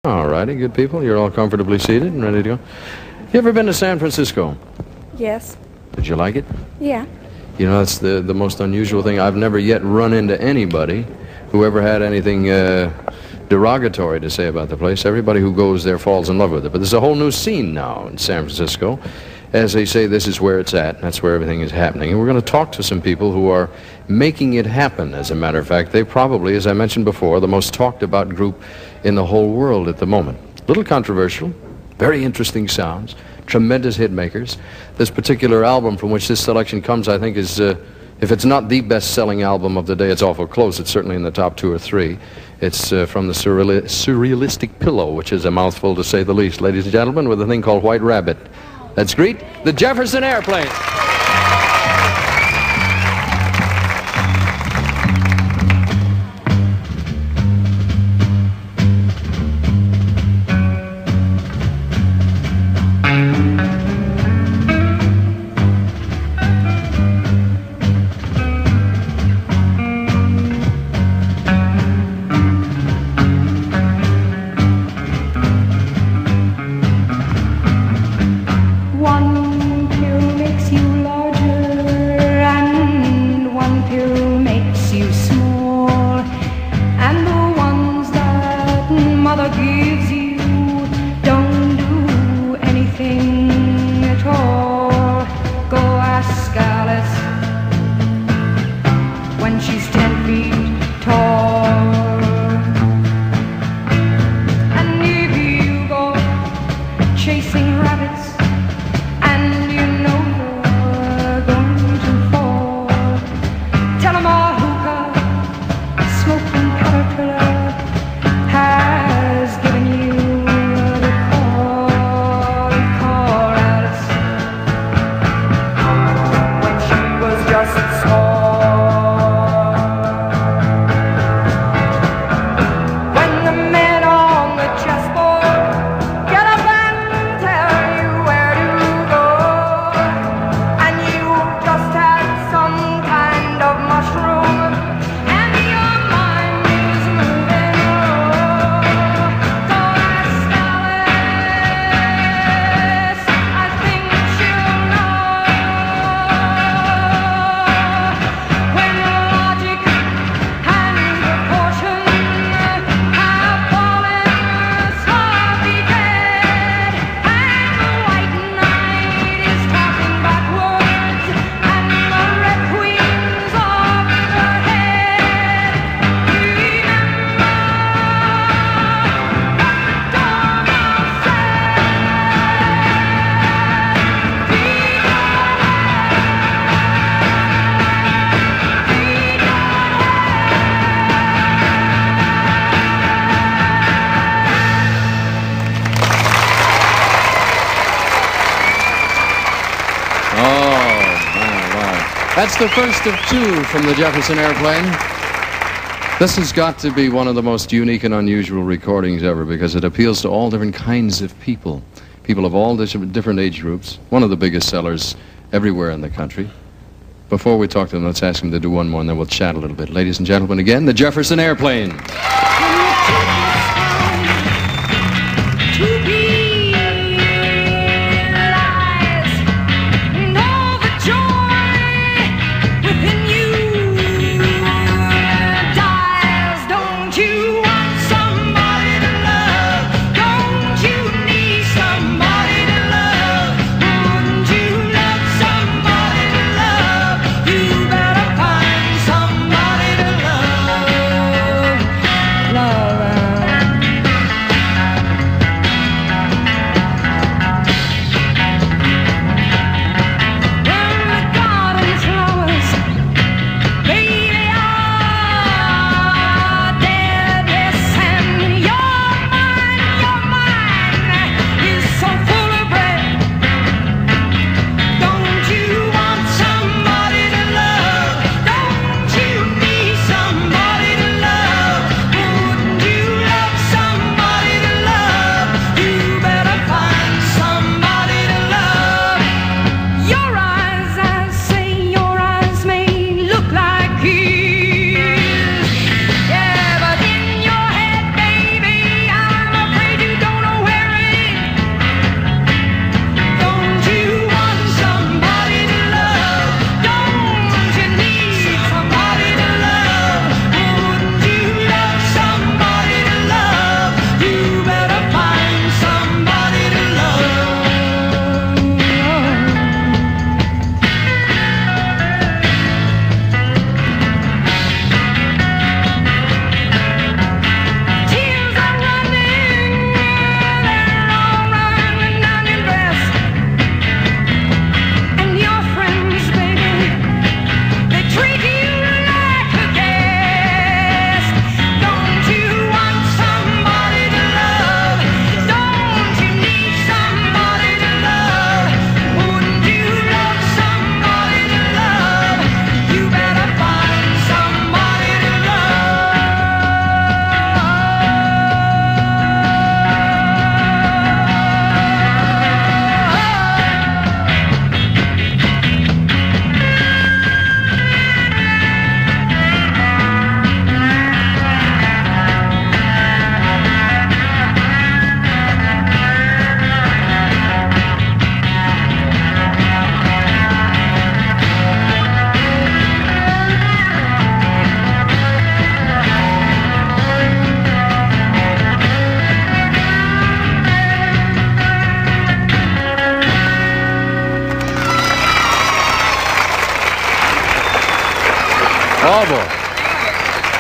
All righty, good people. You're all comfortably seated and ready to go. You ever been to San Francisco? Yes. Did you like it? Yeah. You know, that's the most unusual thing. I've never yet run into anybody who ever had anything derogatory to say about the place. Everybody who goes there falls in love with it. But there's a whole new scene now in San Francisco. As they say, this is where it's at. That's where everything is happening. And we're going to talk to some people who are making it happen, as a matter of fact. They probably, as I mentioned before, the most talked about group in the whole world at the moment. Little controversial, very interesting sounds, tremendous hit makers. This particular album from which this selection comes, I think, is, if it's not the best-selling album of the day, it's awful close. It's certainly in the top 2 or 3. It's from the Surrealistic Pillow, which is a mouthful to say the least. Ladies and gentlemen, with a thing called White Rabbit. Let's greet the Jefferson Airplane. That's the first of 2 from the Jefferson Airplane. This has got to be one of the most unique and unusual recordings ever because it appeals to all different kinds of people. People of all different age groups. One of the biggest sellers everywhere in the country. Before we talk to them, let's ask them to do one more and then we'll chat a little bit. Ladies and gentlemen, again, the Jefferson Airplane. Oh, boy.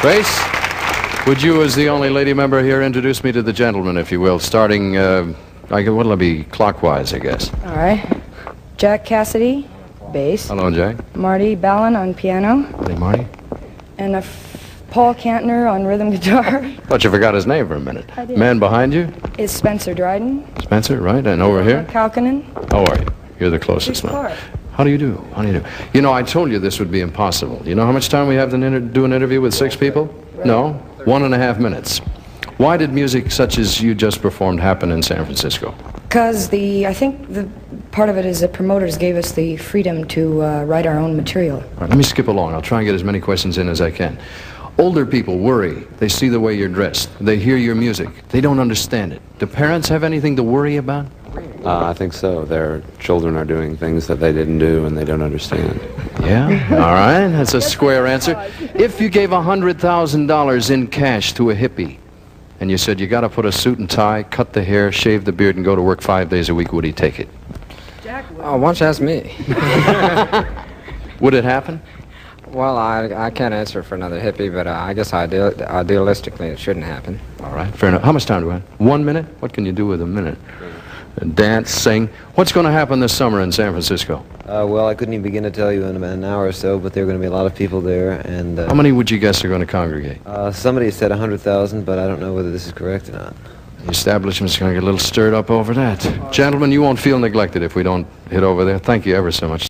Grace, would you, as the only lady member here, introduce me to the gentleman, if you will, starting, what'll it be, clockwise, I guess. All right. Jack Cassidy, bass. Hello, Jack. Marty Ballin on piano. Hey, Marty. And Paul Kantner on rhythm guitar. Thought you forgot his name for a minute. I did. Man behind you? Is Spencer Dryden. Spencer, right? And over here? Kalkinen. How are you? You're the closest Who's one. Clark? How do you do? How do you do? You know, I told you this would be impossible. You know how much time we have to do an interview with 6 people? Right. No? 1.5 minutes. Why did music such as you just performed happen in San Francisco? Because I think the part of it is the promoters gave us the freedom to write our own material. All right, let me skip along. I'll try and get as many questions in as I can. Older people worry. They see the way you're dressed. They hear your music. They don't understand it. Do parents have anything to worry about? I think so. Their children are doing things that they didn't do and they don't understand. Yeah? All right. That's a square answer. If you gave $100,000 in cash to a hippie and you said you got to put a suit and tie, cut the hair, shave the beard, and go to work 5 days a week, would he take it? Oh, why don't you ask me? Would it happen? Well, I can't answer for another hippie, but I guess idealistically it shouldn't happen. All right. Fair enough. How much time do I have? 1 minute? What can you do with a minute? Dance, sing. What's going to happen this summer in San Francisco? Well, I couldn't even begin to tell you in about an hour or so, but there are going to be a lot of people there, and... How many would you guess are going to congregate? Somebody said 100,000, but I don't know whether this is correct or not. The establishment's going to get a little stirred up over that. Gentlemen, you won't feel neglected if we don't hit over there. Thank you ever so much.